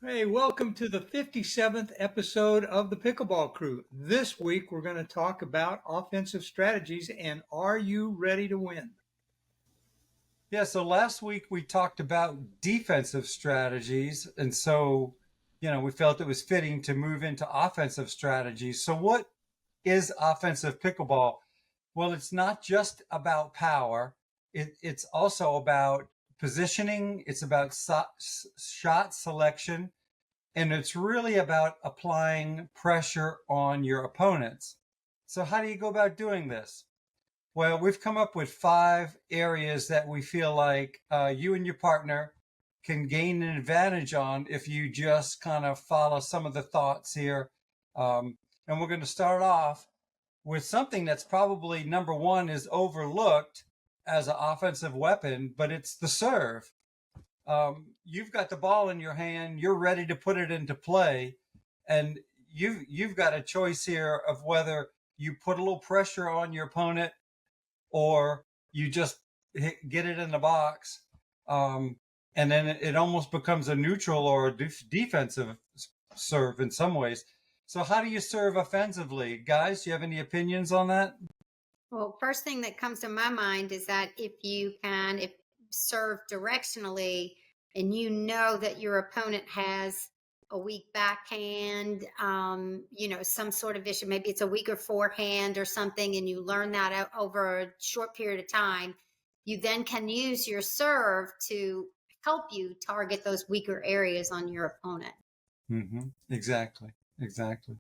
Hey, welcome to the 57th episode of the Pickleball Crew. This week we're going to talk about offensive strategies and are you ready to win? Yeah, so last week we talked about defensive strategies, and we felt it was fitting to move into offensive strategies. So, what is offensive pickleball? Well, it's not just about power, it's also about positioning, it's about shot selection, and it's really about applying pressure on your opponents. So, how do you go about doing this? Well, we've come up with 5 areas that we feel like you and your partner can gain an advantage on if you just kind of follow some of the thoughts here. And we're going to start off with something that's probably number one is overlooked as an offensive weapon, but it's the serve. You've got the ball in your hand, you're ready to put it into play, and you've got a choice here of whether you put a little pressure on your opponent or you just get it in the box, and then it almost becomes a neutral or a defensive serve in some ways. So, how do you serve offensively, guys? Do you have any opinions on that? Well, first thing that comes to my mind is that if serve directionally and you know that your opponent has a weak backhand, some sort of issue, maybe it's a weaker forehand or something, and you learn that over a short period of time, you then can use your serve to help you target those weaker areas on your opponent. Exactly. Exactly.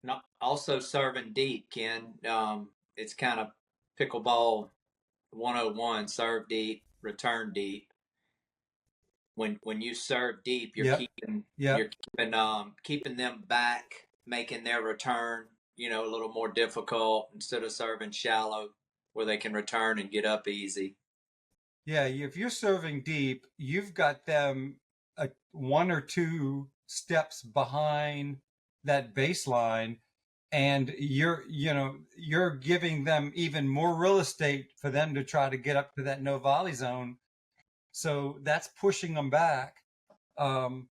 Not also serving deep, Ken. It's kind of pickleball 101: serve deep, return deep. When you serve deep, you're Yep. keeping Yep. you're keeping them back, making their return a little more difficult instead of serving shallow where they can return and get up easy. Yeah. If you're serving deep, you've got them one or two steps behind that baseline, and you're giving them even more real estate for them to try to get up to that no volley zone. So that's pushing them back. Um,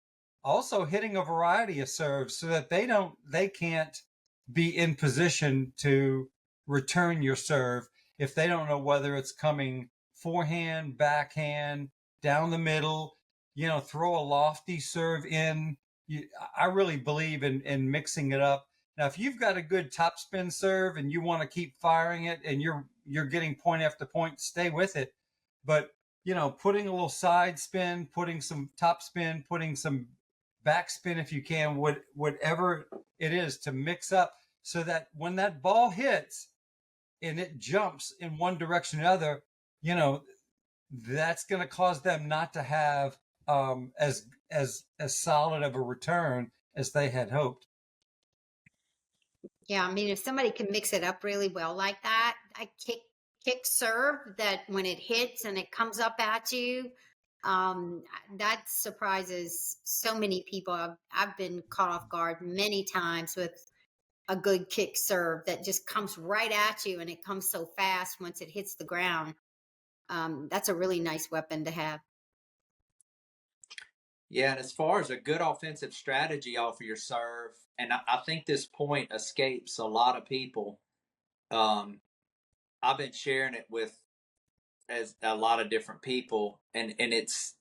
Also hitting a variety of serves so that they can't be in position to return your serve if they don't know whether it's coming forehand, backhand, down the middle, throw a lofty serve in. I really believe in mixing it up. Now, if you've got a good topspin serve and you want to keep firing it and you're getting point after point, stay with it. But putting a little side spin, putting some top spin, putting some backspin if you can, whatever it is to mix up so that when that ball hits and it jumps in one direction or other, you know, that's going to cause them not to have as solid of a return as they had hoped. Yeah, I mean, if somebody can mix it up really well like that, I kick serve that when it hits and it comes up at you, that surprises so many people. I've been caught off guard many times with a good kick serve that just comes right at you and it comes so fast once it hits the ground. That's a really nice weapon to have. Yeah, and as far as a good offensive strategy off of your serve, and I think this point escapes a lot of people. Um, I've been sharing it with as a lot of different people, and it's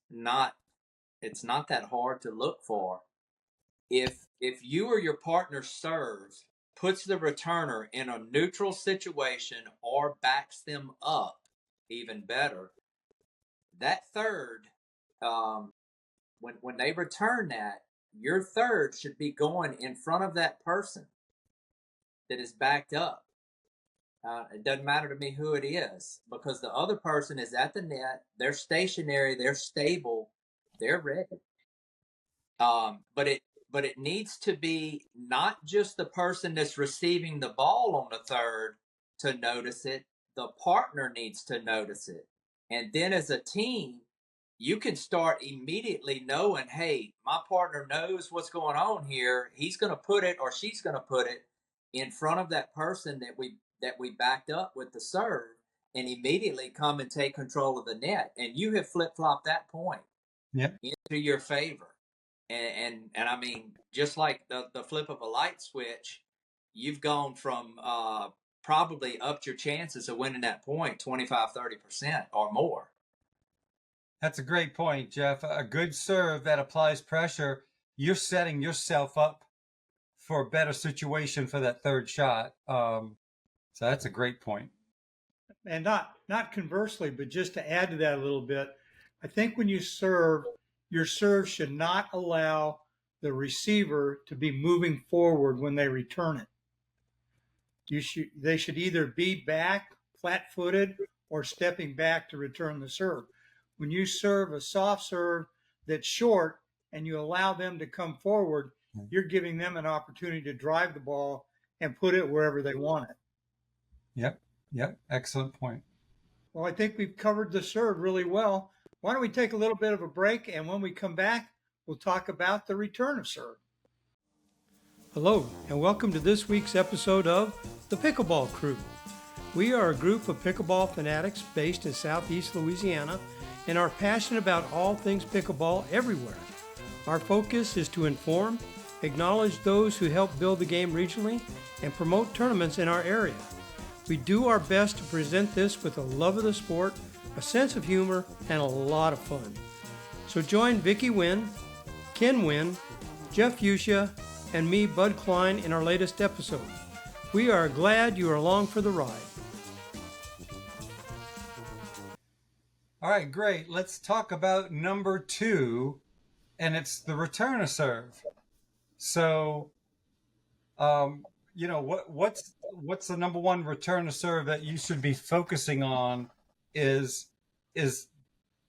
not that hard to look for. If you or your partner serve puts the returner in a neutral situation or backs them up, even better, that third, um, when they return that, your third should be going in front of that person that is backed up. It doesn't matter to me who it is because the other person is at the net. They're stationary. They're stable. They're ready. But it needs to be not just the person that's receiving the ball on the third to notice it. The partner needs to notice it, and then as a team, you can start immediately knowing, hey, my partner knows what's going on here. He's going to put it or she's going to put it in front of that person that we backed up with the serve, and immediately come and take control of the net. And you have flip flopped that point. Yep. into your favor. And I mean, just like the flip of a light switch, you've gone from probably upped your chances of winning that point 25-30% or more. That's a great point, Jeff. A good serve that applies pressure, you're setting yourself up for a better situation for that third shot. So that's a great point. And not conversely, but just to add to that a little bit, I think when you serve, your serve should not allow the receiver to be moving forward when they return it. They should either be back, flat-footed, or stepping back to return the serve. When you serve a soft serve that's short and you allow them to come forward, you're giving them an opportunity to drive the ball and put it wherever they want it. Yep. Excellent point. Well, I think we've covered the serve really well. Why don't we take a little bit of a break, and when we come back, we'll talk about the return of serve. Hello, and welcome to this week's episode of the Pickleball Crew. We are a group of pickleball fanatics based in Southeast Louisiana and are passionate about all things pickleball everywhere. Our focus is to inform, acknowledge those who help build the game regionally, and promote tournaments in our area. We do our best to present this with a love of the sport, a sense of humor, and a lot of fun. So join Vicki Wynn, Ken Wynn, Jeff Fuchsia, and me, Bud Klein, in our latest episode. We are glad you are along for the ride. All right, great. Let's talk about number 2, and it's the return of serve. So, what's the number one return of serve that you should be focusing on is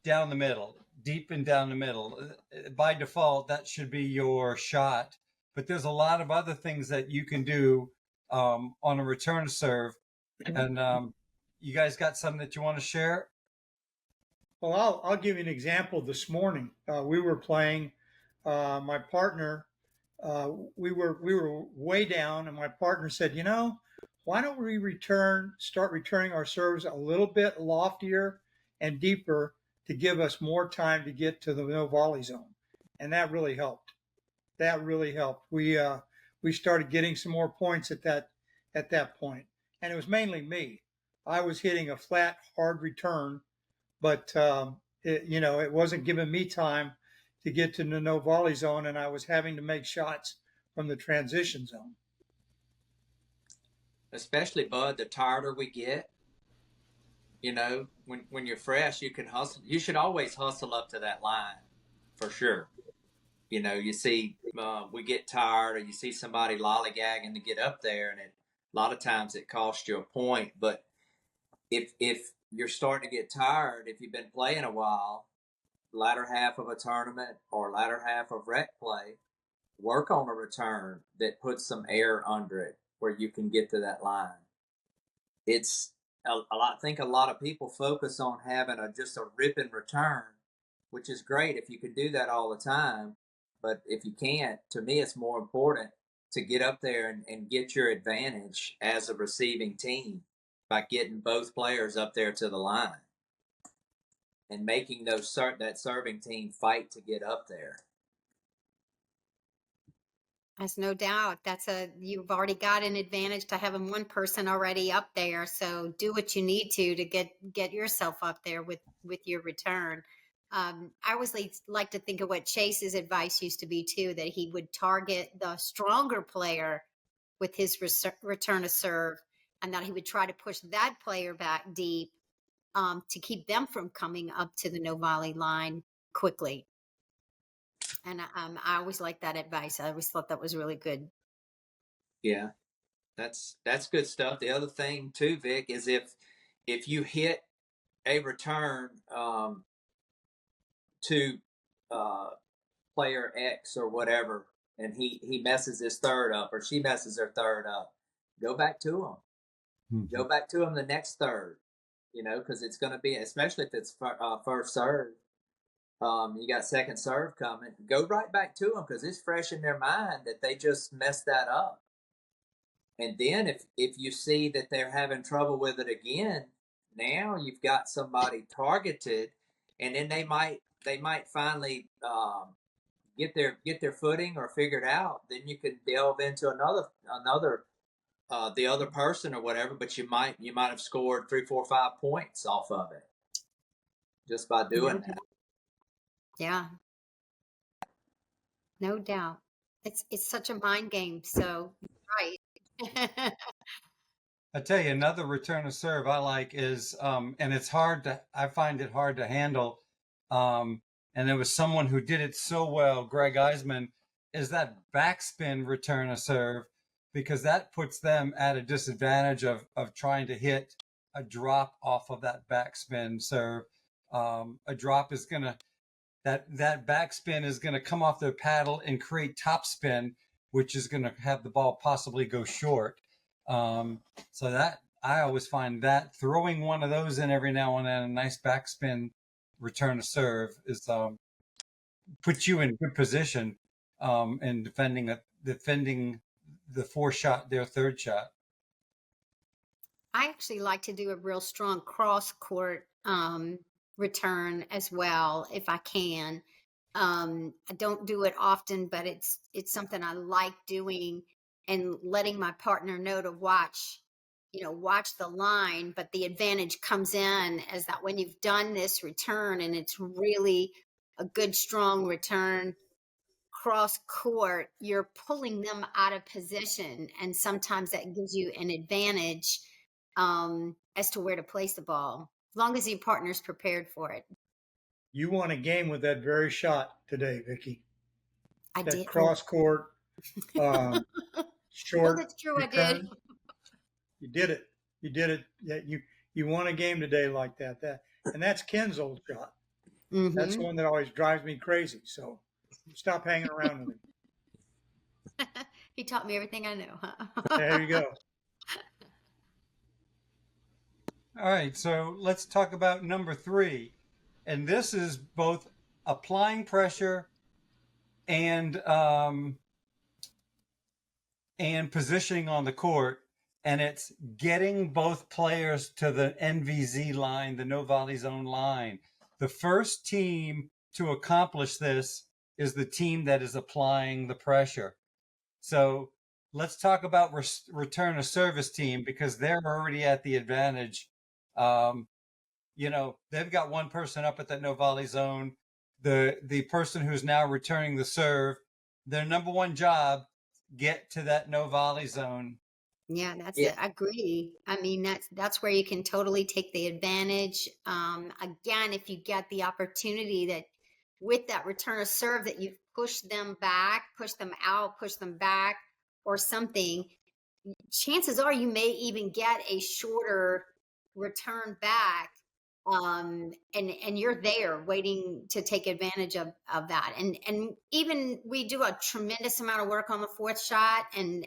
down the middle, deep and down the middle. By default, that should be your shot. But there's a lot of other things that you can do on a return of serve. And you guys got something that you want to share? Well, I'll give you an example. This morning, we were playing. My partner, we were way down, and my partner said, why don't we start returning our serves a little bit loftier and deeper to give us more time to get to the no volley zone, and that really helped. We started getting some more points at that point, and it was mainly me. I was hitting a flat, hard return, but it wasn't giving me time to get to the no volley zone, and I was having to make shots from the transition zone. Especially, Bud, the tireder we get, when you're fresh, you can hustle. You should always hustle up to that line, for sure. You see, we get tired, or you see somebody lollygagging to get up there, and a lot of times it costs you a point. But if you're starting to get tired, if you've been playing a while, latter half of a tournament or latter half of rec play, work on a return that puts some air under it where you can get to that line. It's I think a lot of people focus on having just a ripping return, which is great if you can do that all the time. But if you can't, to me, it's more important to get up there and get your advantage as a receiving team by getting both players up there to the line and making that serving team fight to get up there. There's no doubt you've already got an advantage to having one person already up there. So do what you need to get yourself up there with your return. I always like to think of what Chase's advice used to be too, that he would target the stronger player with his return of serve, and that he would try to push that player back deep to keep them from coming up to the no volley line quickly. And I always liked that advice. I always thought that was really good. Yeah, that's good stuff. The other thing too, Vic, is if you hit a return to player X or whatever, and he messes his third up, or she messes her third up, go back to him. Mm-hmm. Go back to him the next third, because it's going to be, especially if it's first serve. You got second serve coming. Go right back to them because it's fresh in their mind that they just messed that up. And then if you see that they're having trouble with it again, now you've got somebody targeted, and then they might they might finally get their footing or figured out, then you can delve into another the other person or whatever. But you might have scored 3, 4, 5 points off of it just by doing that. Yeah, no doubt. It's such a mind game. So right. I tell you, another return of serve I like is, and I find it hard to handle. And there was someone who did it so well, Greg Eisman, is that backspin return of serve, because that puts them at a disadvantage of trying to hit a drop off of that backspin serve. A drop is going to, that backspin is going to come off their paddle and create topspin, which is going to have the ball possibly go short. So that I always find that throwing one of those in every now and then, a nice backspin return to serve, is puts you in good position in defending the their third shot. I actually like to do a real strong cross court return as well if I can. I don't do it often, but it's something I like doing, and letting my partner know to watch the line. But the advantage comes in as that when you've done this return and it's really a good strong return cross court, you're pulling them out of position, and sometimes that gives you an advantage as to where to place the ball, as long as your partner's prepared for it. You won a game with that very shot today, Vicki. I That did. cross court, short. Oh, that's true. return. I did. You did it. You did it. Yeah, you won a game today like that. And that's Ken's old shot. Mm-hmm. That's the one that always drives me crazy. So stop hanging around with him. He taught me everything I know. Huh? There you go. All right, so let's talk about number 3. And this is both applying pressure and positioning on the court. And it's getting both players to the NVZ line, the no volley zone line. The first team to accomplish this is the team that is applying the pressure. So let's talk about return of service team, because they're already at the advantage. They've got one person up at that no volley zone. The person who's now returning the serve, their number one job, get to that no volley zone. Yeah, that's it. I agree. I mean, that's where you can totally take the advantage. Again, if you get the opportunity that with that return of serve that you push them back, push them out, push them back, or something, chances are you may even get a shorter return back. And you're there waiting to take advantage of that. And even we do a tremendous amount of work on the fourth shot, and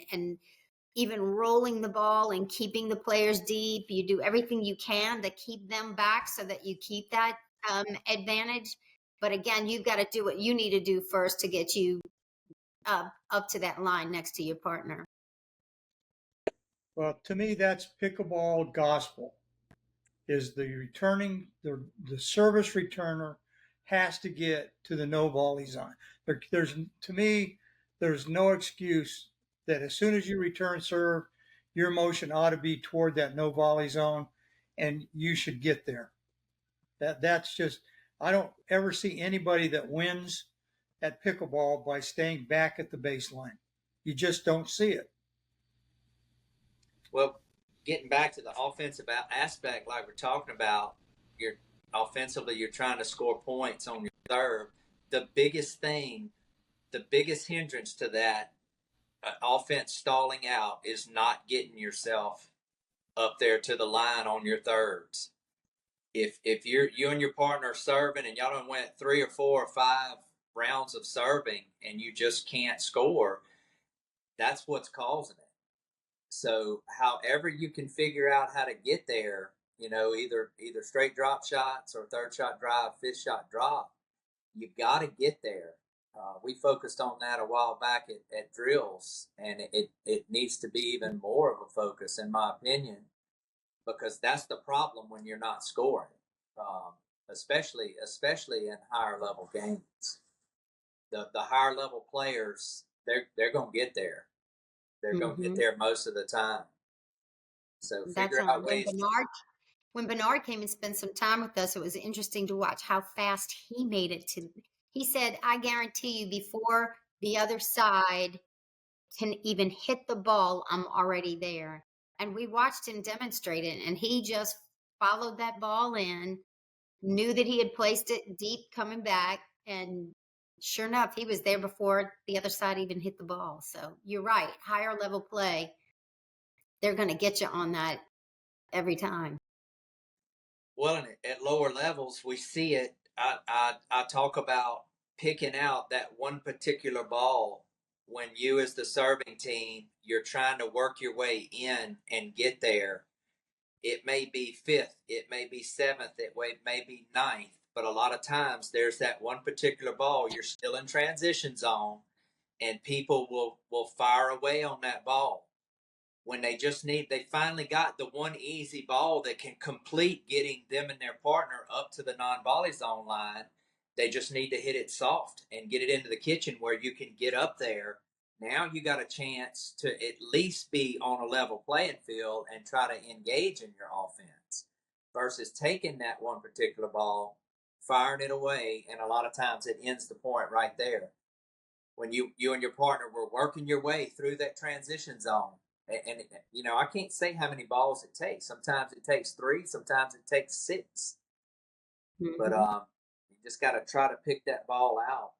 even rolling the ball and keeping the players deep. You do everything you can to keep them back so that you keep that advantage. But again, you've got to do what you need to do first to get you up to that line next to your partner. Well, to me, that's pickleball gospel. Is the returning the service returner has to get to the no volley zone. There's no excuse that as soon as you return serve, your motion ought to be toward that no volley zone, and you should get there. That's just, I don't ever see anybody that wins at pickleball by staying back at the baseline. You just don't see it. Well, getting back to the offensive aspect, like we're talking about, you're trying to score points on your serve. The biggest hindrance to that offense stalling out is not getting yourself up there to the line on your thirds. If you and your partner are serving and y'all done went 3 or 4 or 5 rounds of serving and you just can't score, that's what's causing it. So however you can figure out how to get there, either straight drop shots or third shot drive, fifth shot drop, you got to get there. We focused on that a while back at drills, and it needs to be even more of a focus, in my opinion, because that's the problem when you're not scoring. especially in higher level games. The higher level players, they're gonna get there. They're gonna get there most of the time. So That's figure out ways. When Bernard came and spent some time with us, it was interesting to watch how fast he made it to. He said, "I guarantee you, before the other side can even hit the ball, I'm already there." And we watched him demonstrate it, and he just followed that ball in, knew that he had placed it deep coming back, and sure enough, he was there before the other side even hit the ball. So you're right, higher level play, they're going to get you on that every time. Well, and at lower levels, we see it. I talk about picking out that one particular ball when you, as the serving team, you're trying to work your way in and get there. It may be fifth, it may be seventh, it may be ninth, but a lot of times there's that one particular ball. You're still in transition zone, and people will fire away on that ball when they finally got the one easy ball that can complete getting them and their partner up to the non-volley zone line. They just need to hit it soft and get it into the kitchen where you can get up there. Now you got a chance to at least be on a level playing field and try to engage in your offense versus taking that one particular ball, firing it away, and a lot of times it ends the point right there. When you and your partner were working your way through that transition zone, and I can't say how many balls it takes. Sometimes it takes 3, sometimes it takes 6. But you just got to try to pick that ball out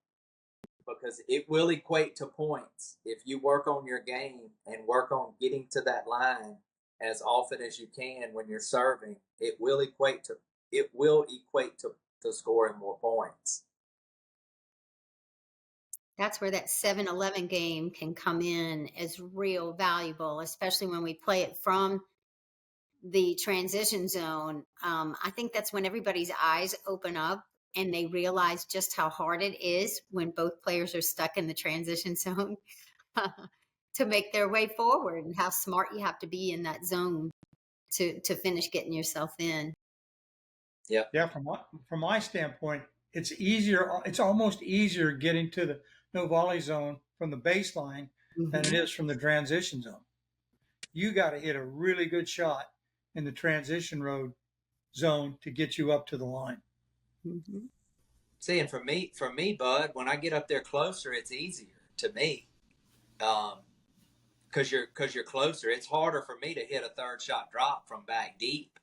because it will equate to points if you work on your game and work on getting to that line as often as you can when you're serving. It will equate to scoring more points. That's where that 7-11 game can come in as real valuable, especially when we play it from the transition zone. I think that's when everybody's eyes open up and they realize just how hard it is when both players are stuck in the transition zone to make their way forward, and how smart you have to be in that zone to finish getting yourself in. Yeah, from my standpoint, it's easier. It's almost easier getting to the no volley zone from the baseline than it is from the transition zone. You got to hit a really good shot in the transition road zone to get you up to the line. See, and for me, Bud, when I get up there closer, it's easier to me, because you're closer. It's harder for me to hit a third shot drop from back deep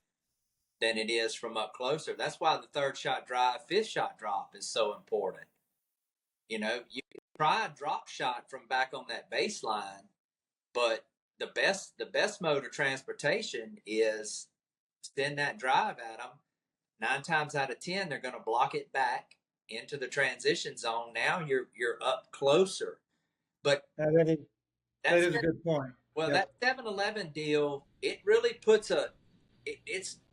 than it is from up closer. That's why the third shot drive, fifth shot drop is so important. You can try a drop shot from back on that baseline, but the best mode of transportation is send that drive at them. 9 times out of 10, they're going to block it back into the transition zone. Now you're up closer. But that is a good point. Well, that 7-11 deal, it really puts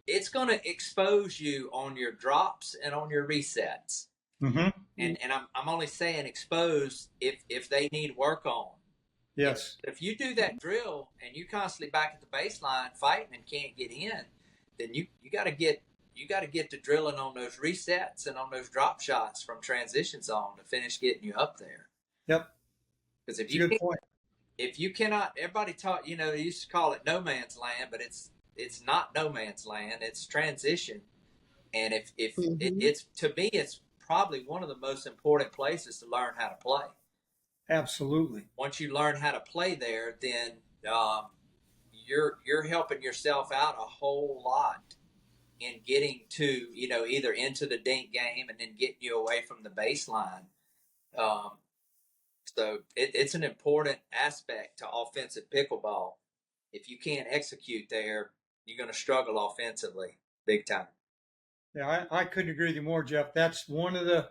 it's going to expose you on your drops and on your resets. And I'm only saying expose if they need work on. Yes. If you do that drill and you constantly back at the baseline fighting and can't get in, then you got to get to drilling on those resets and on those drop shots from transition zone to finish getting you up there. Yep. Because if you cannot, everybody taught, they used to call it no man's land, but it's not no man's land. It's transition. And if it's, to me, it's probably one of the most important places to learn how to play. Absolutely. Once you learn how to play there, then you're helping yourself out a whole lot in getting to, either into the dink game and then getting you away from the baseline. So it's an important aspect to offensive pickleball. If you can't execute there, you're going to struggle offensively big time. Yeah, I couldn't agree with you more, Jeff. That's one of the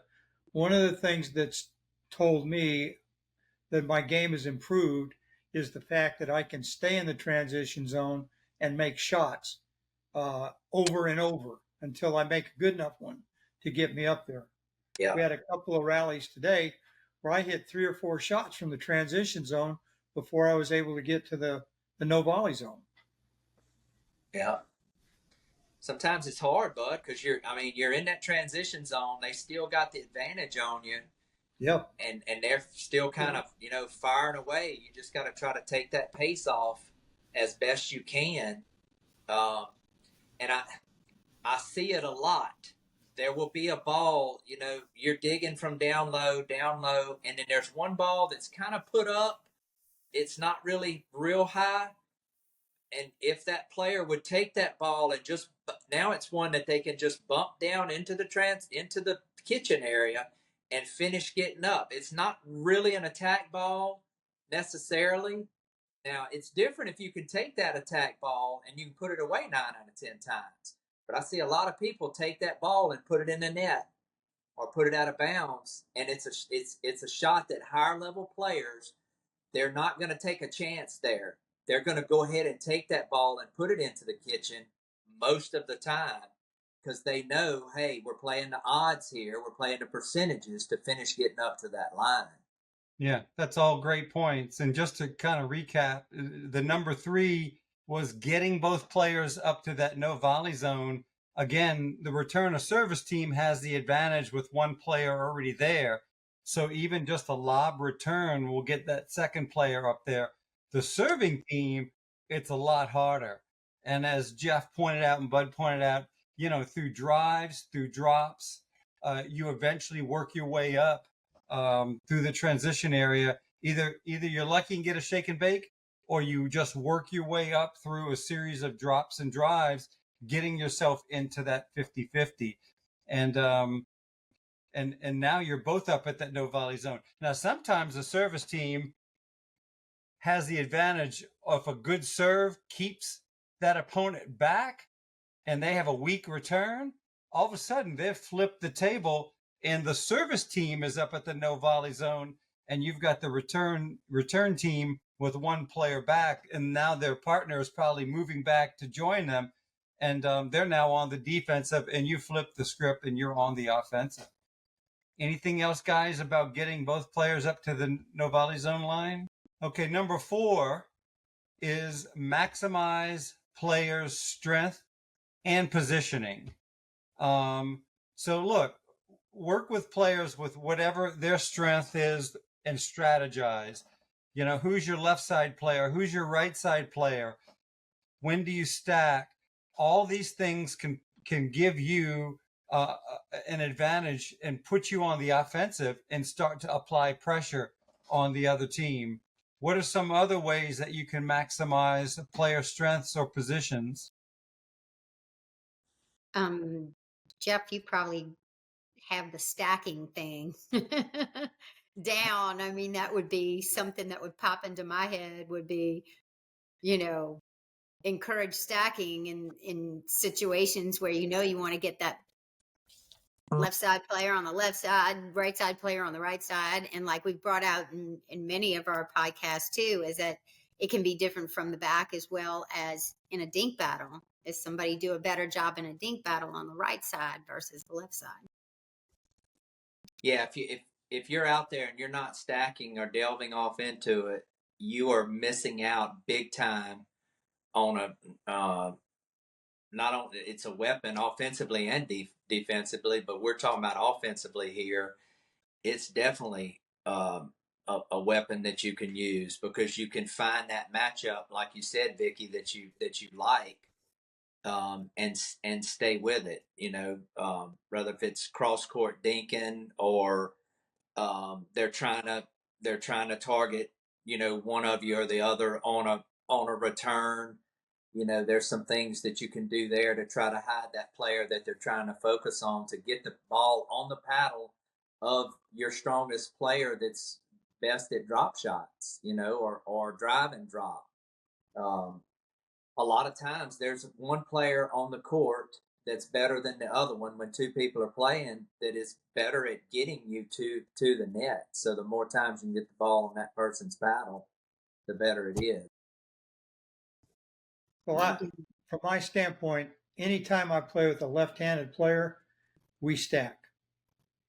things that's told me that my game has improved is the fact that I can stay in the transition zone and make shots over and over until I make a good enough one to get me up there. Yeah. We had a couple of rallies today where I hit 3 or 4 shots from the transition zone before I was able to get to the no volley zone. Yeah. sometimes it's hard, bud, because you're in that transition zone. They still got the advantage on you. Yep. And they're still kind of, firing away. You just got to try to take that pace off as best you can. And I see it a lot. There will be a ball, you're digging from down low, and then there's one ball that's kind of put up. It's not really real high. And if that player would take that ball and now it's one that they can just bump down into the kitchen area and finish getting up. It's not really an attack ball necessarily. Now, it's different if you can take that attack ball and you can put it away 9 out of 10 times. But I see a lot of people take that ball and put it in the net or put it out of bounds, and it's a shot that higher level players, they're not going to take a chance there. They're going to go ahead and take that ball and put it into the kitchen most of the time because they know, hey, we're playing the odds here. We're playing the percentages to finish getting up to that line. Yeah, that's all great points. And just to kind of recap, the number 3 was getting both players up to that no volley zone. Again, the return of service team has the advantage with one player already there. So even just a lob return will get that second player up there. The serving team, it's a lot harder. And as Jeff pointed out and Bud pointed out, through drives, through drops, you eventually work your way up through the transition area. Either you're lucky and get a shake and bake, or you just work your way up through a series of drops and drives, getting yourself into that 50-50. And now you're both up at that no volley zone. Now, sometimes the service team has the advantage of a good serve keeps that opponent back and they have a weak return. All of a sudden, they've flipped the table and the service team is up at the no volley zone, and you've got the return team with one player back, and now their partner is probably moving back to join them, and they're now on the defensive, and you flip the script and you're on the offensive. Anything else, guys, about getting both players up to the no volley zone line? Okay, number 4 is maximize players' strength and positioning. So look, work with players with whatever their strength is and strategize. Who's your left side player? Who's your right side player? When do you stack? All these things can give you an advantage and put you on the offensive and start to apply pressure on the other team. What are some other ways that you can maximize player strengths or positions? Jeff, you probably have the stacking thing down. I mean, that would be something that would pop into my head would be, encourage stacking in situations where you want to get that left side player on the left side, right side player on the right side. And like we've brought out in many of our podcasts too, is that it can be different from the back as well as in a dink battle. Is somebody do a better job in a dink battle on the right side versus the left side? Yeah, if you're out there and you're not stacking or delving off into it, you are missing out big time on not only it's a weapon offensively and defensively, but we're talking about offensively here. It's definitely a weapon that you can use because you can find that matchup, like you said, Vicki, that you like. And stay with it, whether if it's cross court dinking or they're trying to target, one of you or the other on a return. There's some things that you can do there to try to hide that player that they're trying to focus on to get the ball on the paddle of your strongest player that's best at drop shots, or drive and drop. A lot of times there's one player on the court that's better than the other one when two people are playing that is better at getting you to the net. So the more times you can get the ball on that person's paddle, the better it is. Well, from my standpoint, anytime I play with a left-handed player, we stack.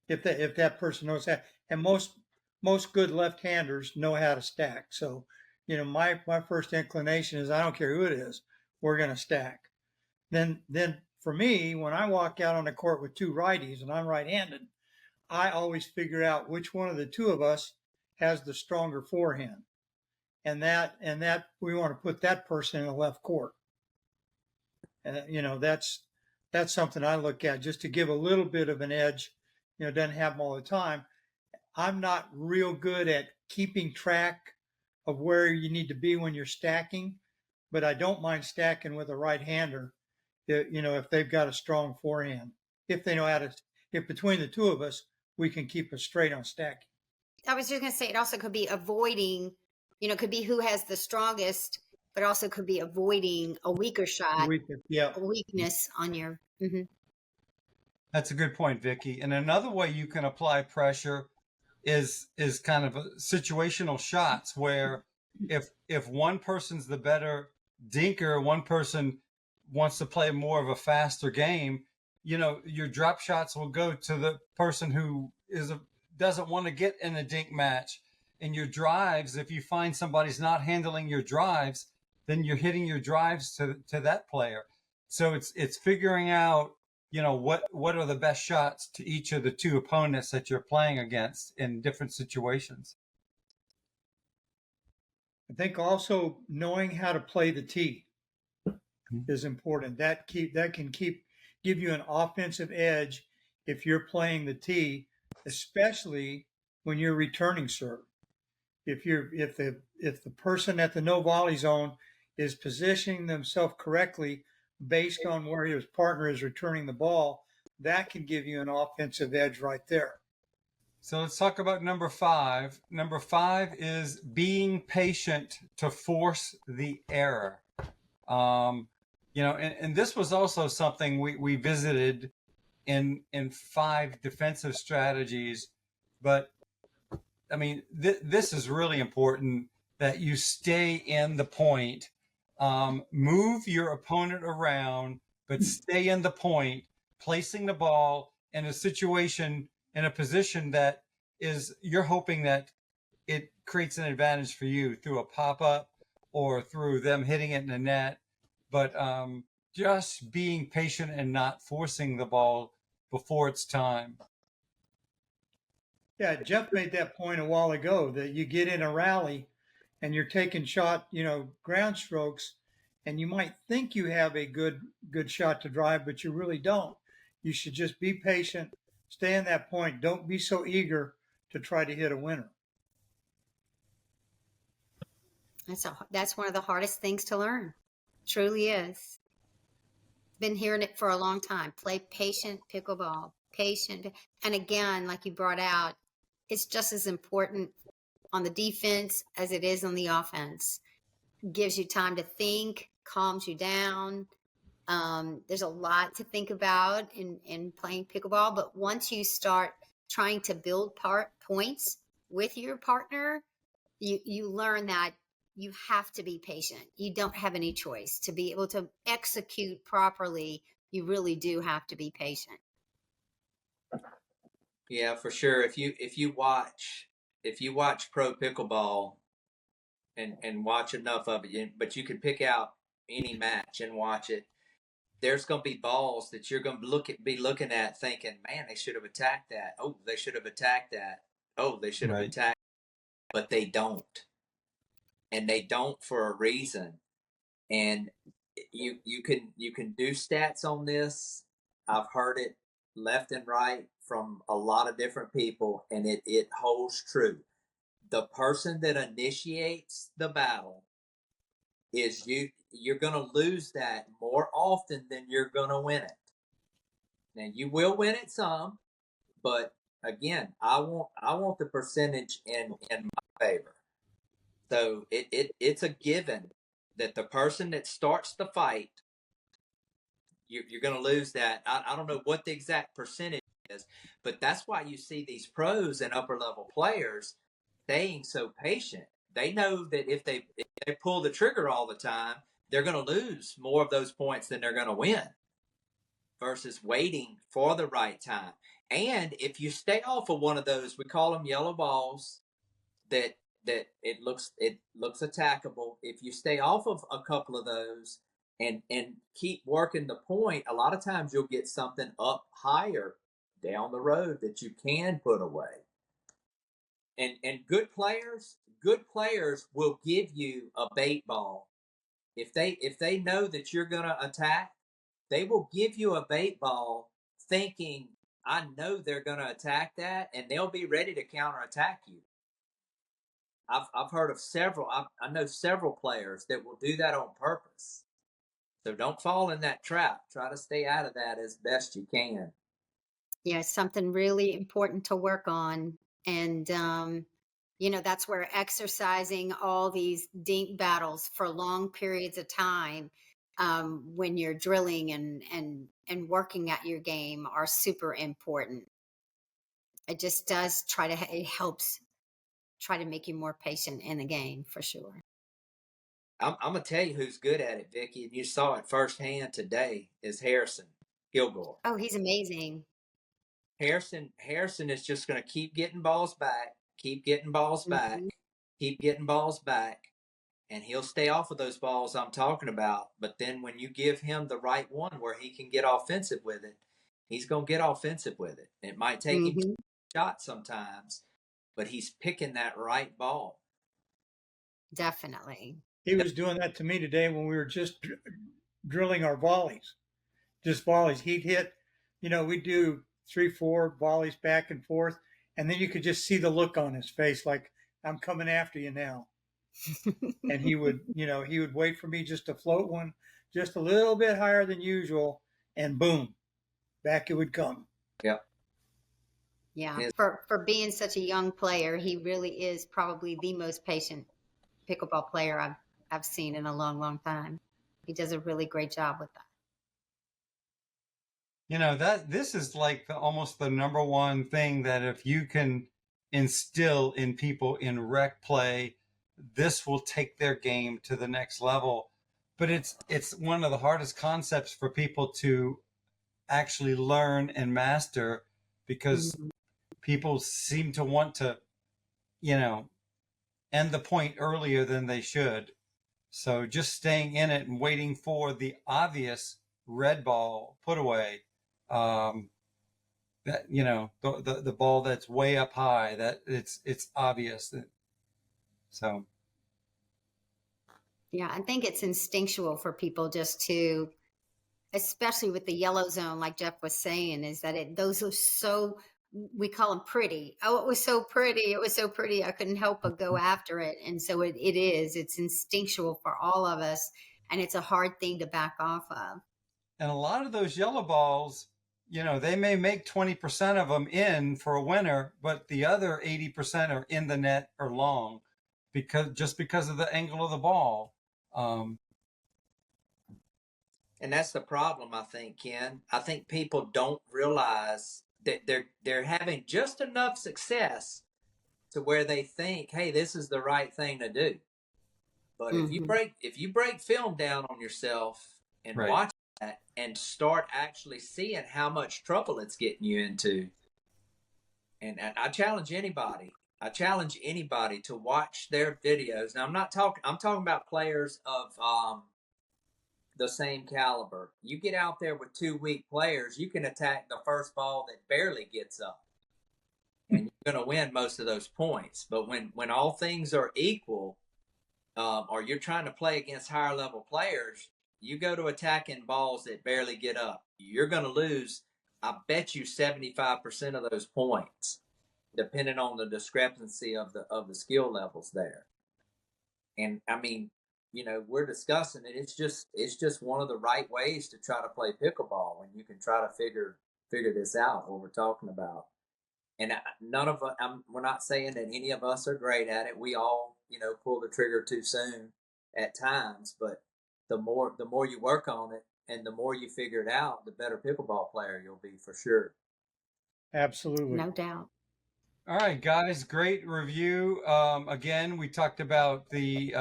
If that person knows that, and most good left-handers know how to stack. So, my first inclination is I don't care who it is, we're going to stack. Then for me, when I walk out on the court with two righties and I'm right-handed, I always figure out which one of the two of us has the stronger forehand. And that we want to put that person in the left court. That's something I look at just to give a little bit of an edge. Doesn't happen all the time. I'm not real good at keeping track of where you need to be when you're stacking, but I don't mind stacking with a right-hander, if they've got a strong forehand. If they know how to, if between the two of us, we can keep us straight on stacking. I was just going to say, it also could be avoiding, could be who has the strongest, but also could be avoiding a weaker shot, a weakness on your. Mm-hmm. That's a good point, Vicki. And another way you can apply pressure is kind of a situational shots where if one person's the better dinker, one person wants to play more of a faster game, your drop shots will go to the person who doesn't want to get in a dink match. And your drives, if you find somebody's not handling your drives, then you're hitting your drives to that player. So it's figuring out, what are the best shots to each of the two opponents that you're playing against in different situations. I think also knowing how to play the tee is important. That can give you an offensive edge if you're playing the tee, especially when you're returning serve. If the person at the no volley zone is positioning themselves correctly based on where his partner is returning the ball, that can give you an offensive edge right there. So let's talk about number 5. Number 5 is being patient to force the error. And this was also something we visited in 5 defensive strategies. But I mean, this is really important that you stay in the point. Move your opponent around, but stay in the point, placing the ball in a position that is, you're hoping that it creates an advantage for you through a pop-up or through them hitting it in the net. But just being patient and not forcing the ball before it's time. Yeah, Jeff made that point a while ago that you get in a rally and you're taking ground strokes, and you might think you have a good shot to drive, but you really don't. You should just be patient, stay in that point. Don't be so eager to try to hit a winner. That's one of the hardest things to learn. Truly is. Been hearing it for a long time. Play patient pickleball. Patient. And again, like you brought out, it's just as important on the defense as it is on the offense. Gives you time to think, calms you down. There's a lot to think about in playing pickleball, but once you start trying to build points with your partner, you learn that you have to be patient. You don't have any choice. To be able to execute properly, you really do have to be patient. Yeah, for sure. If you watch pro pickleball and watch enough of it, but you can pick out any match and watch it, there's going to be balls that you're going to be looking at thinking, man, they should have attacked that. Oh, they should have attacked that. Oh, they should have attacked, but they don't. And they don't for a reason. And you can do stats on this. I've heard it left and right from a lot of different people, and it holds true. The person that initiates the battle is you're going to lose that more often than you're going to win it. Now you will win it some, but again, I want the percentage in my favor. So it's a given that the person that starts the fight, you're going to lose that. I don't know what the exact percentage is, but that's why you see these pros and upper level players staying so patient. They know that if they pull the trigger all the time, they're going to lose more of those points than they're going to win, versus waiting for the right time. And if you stay off of one of those, we call them yellow balls, that it looks attackable. If you stay off of a couple of those, and keep working the point. A lot of times you'll get something up higher down the road that you can put away. And good players will give you a bait ball. If they know that you're gonna attack, they will give you a bait ball thinking, I know they're gonna attack that, and they'll be ready to counterattack you. I've heard of several. I know several players that will do that on purpose. So don't fall in that trap. Try to stay out of that as best you can. Yeah, something really important to work on. And, that's where exercising all these dink battles for long periods of time, when you're drilling and working at your game, are super important. It just does it helps try to make you more patient in the game for sure. I'm gonna tell you who's good at it, Vicki, and you saw it firsthand today. Is Harrison Kilgore. Oh, he's amazing. Harrison is just going to keep getting balls back, keep getting balls back, Mhm. keep getting balls back, and he'll stay off of those balls I'm talking about. But then when you give him the right one where he can get offensive with it, he's going to get offensive with it. It might take him Mhm. shots sometimes, but he's picking that right ball. Definitely. He was doing that to me today when we were just drilling our volleys. Just volleys. He'd hit, we'd do 3-4 volleys back and forth. And then you could just see the look on his face, like, I'm coming after you now. And he would wait for me just to float one just a little bit higher than usual. And boom, back it would come. Yeah. Yeah. Yes. For being such a young player, he really is probably the most patient pickleball player I've seen in a long, long time. He does a really great job with that. That this is like almost the number one thing that if you can instill in people in rec play, this will take their game to the next level. But it's one of the hardest concepts for people to actually learn and master, because people seem to want to, end the point earlier than they should. So just staying in it and waiting for the obvious red ball put away, that the ball that's way up high, that it's obvious that, so. Yeah, I think it's instinctual for people just to, especially with the yellow zone, like Jeff was saying, is that those are so, we call them pretty. Oh, it was so pretty. It was so pretty. I couldn't help but go after it. And so it's instinctual for all of us. And it's a hard thing to back off of. And a lot of those yellow balls, they may make 20% of them in for a winner, but the other 80% are in the net or long, because of the angle of the ball. And that's the problem, I think, Ken. I think people don't realize that they're having just enough success to where they think, hey, this is the right thing to do. But if you break film down on yourself and Right. watch that and start actually seeing how much trouble it's getting you into, and I challenge anybody. I challenge anybody to watch their videos. Now I'm talking about players of the same caliber. You get out there with two weak players, you can attack the first ball that barely gets up, and you're going to win most of those points. But when all things are equal, or you're trying to play against higher level players, you go to attacking balls that barely get up, you're going to lose, I bet you, 75% of those points, depending on the discrepancy of the skill levels there. And I mean, we're discussing it. It's just one of the right ways to try to play pickleball when you can try to figure this out, what we're talking about. And none of us, we're not saying that any of us are great at it. We all, pull the trigger too soon at times. But the more you work on it and the more you figure it out, the better pickleball player you'll be for sure. Absolutely. No doubt. All right, guys, great review. Again, we talked about the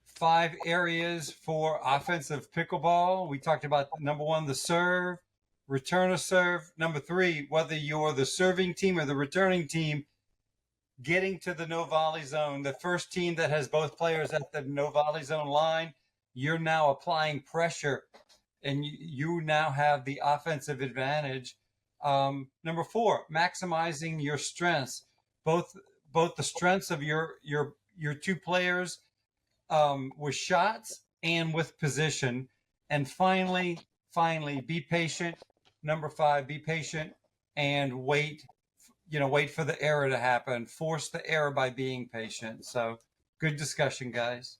5 areas for offensive pickleball. We talked about number 1, the serve, return of serve. Number 3, whether you're the serving team or the returning team, getting to the no volley zone. The first team that has both players at the no volley zone line, you're now applying pressure, and you now have the offensive advantage. Number 4, maximizing your strengths, both the strengths of your two players, with shots and with position. And finally, be patient. Number 5, be patient and wait. Wait for the error to happen. Force the error by being patient. So, good discussion, guys.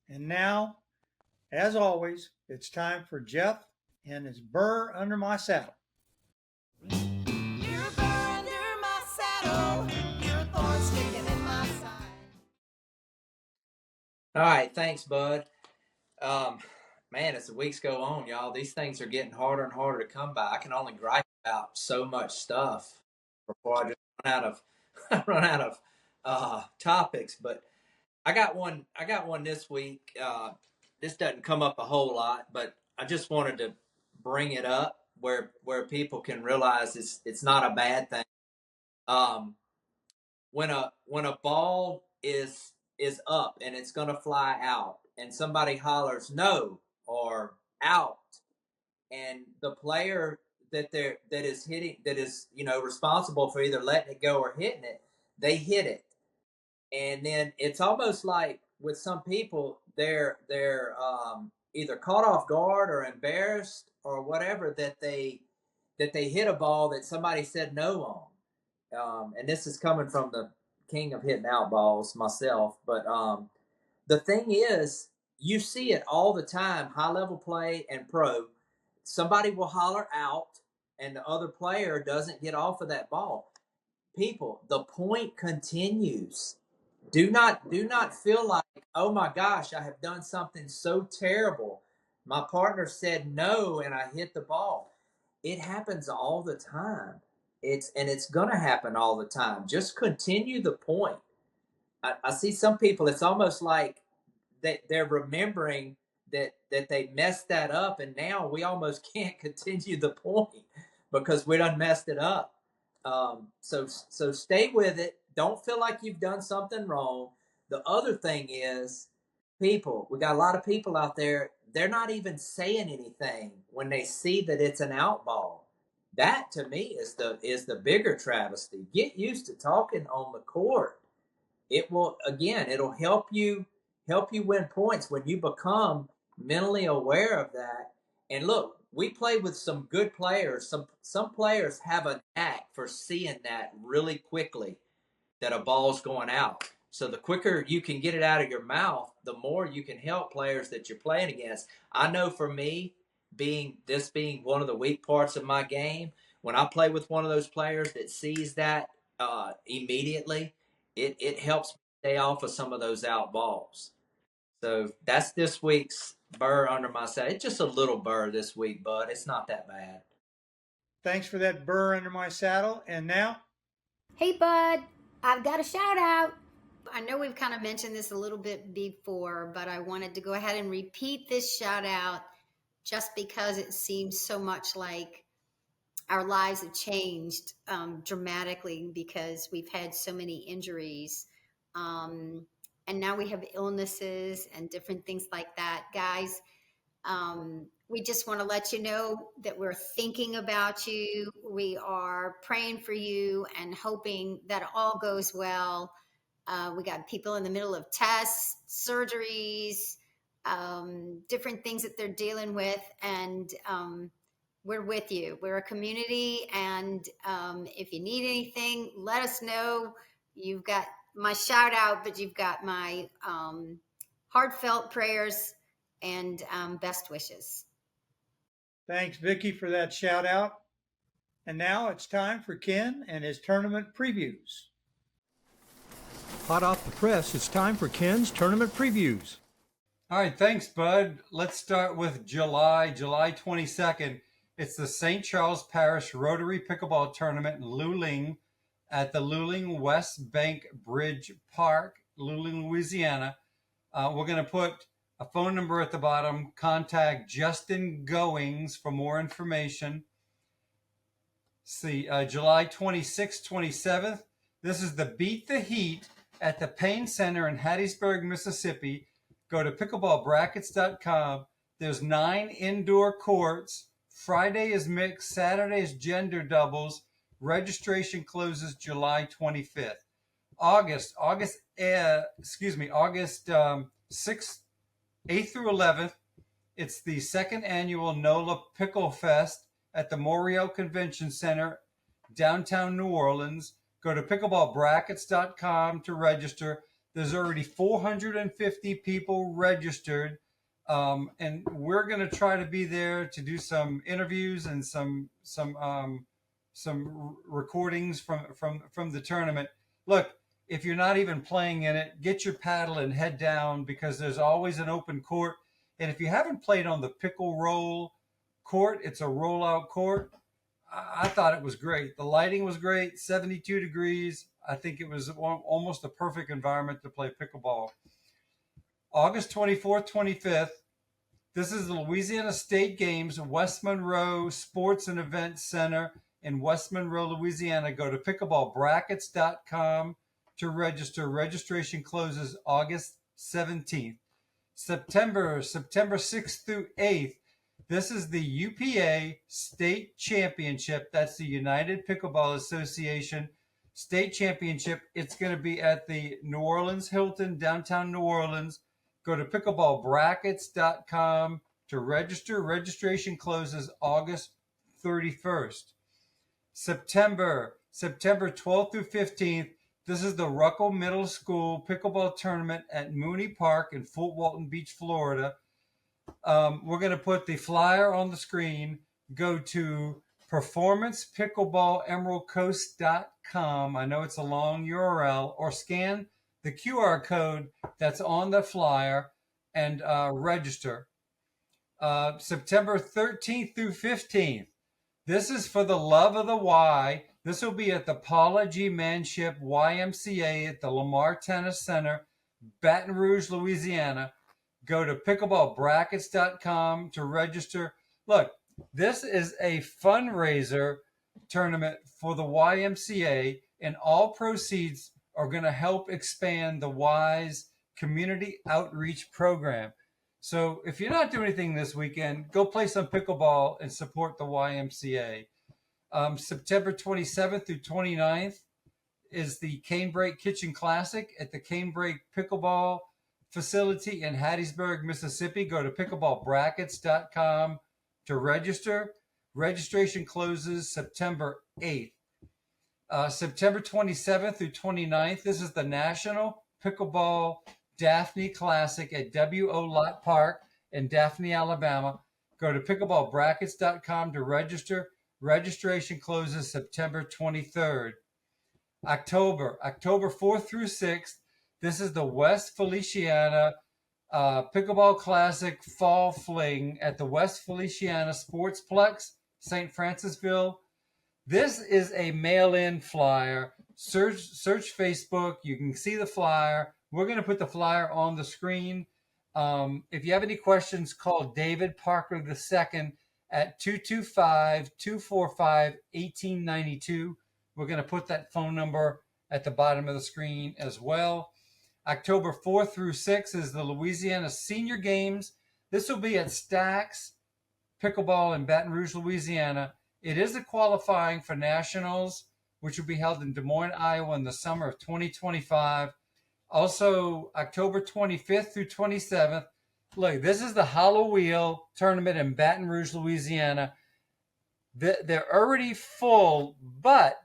And now, as always, it's time for Jeff and his Burr Under My Saddle. You're burr under my saddle, your thorn sticking in my side. All right, thanks, bud. Man, as the weeks go on, y'all, these things are getting harder and harder to come by. I can only gripe about so much stuff before I just run out of topics. But I got one this week. This doesn't come up a whole lot, but I just wanted to bring it up where people can realize it's not a bad thing. When a ball is up and it's going to fly out, and somebody hollers no or out, and the player that is responsible for either letting it go or hitting it, they hit it. And then it's almost like with some people, they're either caught off guard or embarrassed or whatever that they hit a ball that somebody said no on. And this is coming from the king of hitting out balls myself. But the thing is, you see it all the time, high level play and pro. Somebody will holler out, and the other player doesn't get off of that ball. People, the point continues. Do not feel like, oh my gosh, I have done something so terrible. My partner said no and I hit the ball. It happens all the time. It's gonna happen all the time. Just continue the point. I see some people, it's almost like they're remembering that they messed that up, and now we almost can't continue the point because we done messed it up. So stay with it. Don't feel like you've done something wrong. The other thing is, people, we got a lot of people out there, they're not even saying anything when they see that it's an out ball. That to me is the bigger travesty. Get used to talking on the court. It'll help you win points when you become mentally aware of that. And look, we play with some good players. Some players have a knack for seeing that really quickly, that a ball's going out. So the quicker you can get it out of your mouth, the more you can help players that you're playing against. I know for me, being one of the weak parts of my game, when I play with one of those players that sees that immediately, it helps me stay off of some of those out balls. So that's this week's Burr Under My Saddle. It's just a little burr this week, bud. It's not that bad. Thanks for that Burr Under My Saddle. And now, Hey, bud, I've got a shout out. I know we've kind of mentioned this a little bit before, but I wanted to go ahead and repeat this shout out just because it seems so much like our lives have changed dramatically because we've had so many injuries. And now we have illnesses and different things like that. Guys, we just want to let you know that we're thinking about you. We are praying for you and hoping that all goes well. We got people in the middle of tests, surgeries, different things that they're dealing with. And we're with you. We're a community. And if you need anything, let us know. You've got my shout out, but you've got my heartfelt prayers and best wishes. thanks, Vicki, for that shout out. And now it's time for Ken and his tournament previews. Hot off the press, it's time for Ken's tournament previews. All right, thanks, bud. Let's start with July 22nd. It's the St. Charles Parish Rotary Pickleball Tournament in Luling at the Luling West Bank Bridge Park, Luling, Louisiana. We're going to put a phone number at the bottom. Contact Justin Goings for more information. See, July 26th, 27th. This is the Beat the Heat at the Payne Center in Hattiesburg, Mississippi. Go to pickleballbrackets.com. There's 9 indoor courts. Friday is mixed. Saturday is gender doubles. Registration closes July 25th. August 6th, 8th through 11th. It's the second annual NOLA Pickle Fest at the Moriel Convention Center, downtown New Orleans. Go to pickleballbrackets.com to register. There's already 450 people registered, and we're going to try to be there to do some interviews and some recordings from the tournament. Look, if you're not even playing in it, get your paddle and head down, because there's always an open court. And if you haven't played on the pickle roll court, it's a rollout court. I thought it was great. The lighting was great, 72 degrees. I think it was almost a perfect environment to play pickleball. August 24th, 25th, this is the Louisiana State Games, West Monroe Sports and Events Center in West Monroe, Louisiana. Go to pickleballbrackets.com to register. Registration closes August 17th. September 6th through 8th, this is the UPA State Championship. That's the United Pickleball Association State Championship. It's going to be at the New Orleans Hilton, downtown New Orleans. Go to pickleballbrackets.com to register. Registration closes August 31st. September 12th through 15th, this is the Ruckle Middle School Pickleball Tournament at Mooney Park in Fort Walton Beach, Florida. We're going to put the flyer on the screen. Go to performancepicklballemeraldcoast.com. I know it's a long URL, or scan the QR code that's on the flyer and register. September 13th through 15th. This is for the love of the Y. This will be at the Paula G. Manship YMCA at the Lamar Tennis Center, Baton Rouge, Louisiana. Go to pickleballbrackets.com to register. Look, this is a fundraiser tournament for the YMCA, and all proceeds are going to help expand the Y's community outreach program. So if you're not doing anything this weekend, go play some pickleball and support the YMCA. September 27th through 29th is the Canebrake Kitchen Classic at the Canebrake Pickleball facility in Hattiesburg, Mississippi. Go to pickleballbrackets.com to register. Registration closes September 8th. September 27th through 29th, this is the National Pickleball Daphne Classic at W.O. Lott Park in Daphne, Alabama. Go to pickleballbrackets.com to register. Registration closes September 23rd. October 4th through 6th, this is the West Feliciana Pickleball Classic Fall Fling at the West Feliciana Sportsplex, St. Francisville. This is a mail-in flyer. Search Facebook. You can see the flyer. We're going to put the flyer on the screen. If you have any questions, call David Parker II at 225-245-1892. We're going to put that phone number at the bottom of the screen as well. October 4th through 6th is the Louisiana Senior Games. This will be at Stacks Pickleball in Baton Rouge, Louisiana. It is a qualifying for nationals, which will be held in Des Moines, Iowa in the summer of 2025. Also, October 25th through 27th. Look, this is the Hollow Wheel tournament in Baton Rouge, Louisiana. They're already full, but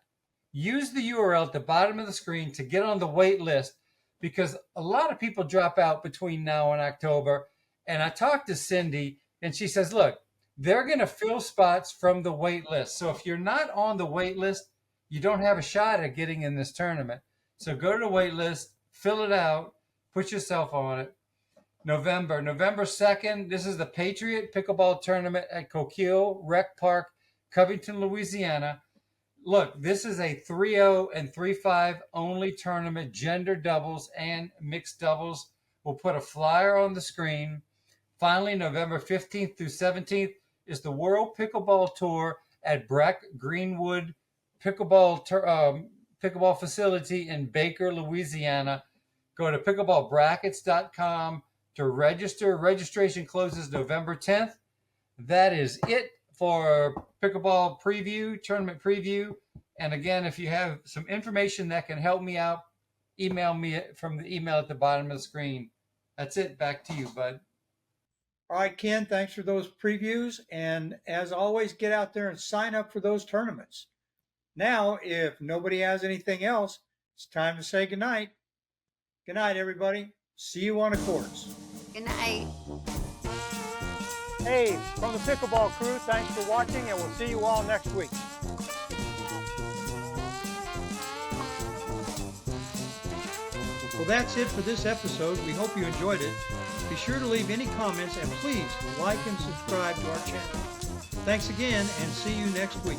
use the URL at the bottom of the screen to get on the wait list, because a lot of people drop out between now and October. And I talked to Cindy, and she says, look, they're going to fill spots from the wait list. So if you're not on the wait list, you don't have a shot at getting in this tournament. So go to the wait list, fill it out, put yourself on it. November 2nd, this is the Paitient Pickleball Tournament at Coquille Rec Park, Covington, Louisiana. Look, this is a 3-0 and 3-5 only tournament, gender doubles and mixed doubles. We'll put a flyer on the screen. Finally, November 15th through 17th is the World Pickleball Tour at Breck Greenwood Pickleball Facility in Baker, Louisiana. Go to pickleballbrackets.com to register. Registration closes November 10th. That is it for Pickleball Preview, Tournament Preview. And again, if you have some information that can help me out, email me from the email at the bottom of the screen. That's it. Back to you, bud. All right, Ken, thanks for those previews. And as always, get out there and sign up for those tournaments. Now, if nobody has anything else, it's time to say goodnight. Good night, everybody. See you on the courts. Good night. Hey, from the Pickleball crew, thanks for watching, and we'll see you all next week. Well, that's it for this episode. We hope you enjoyed it. Be sure to leave any comments, and please like and subscribe to our channel. Thanks again, and see you next week.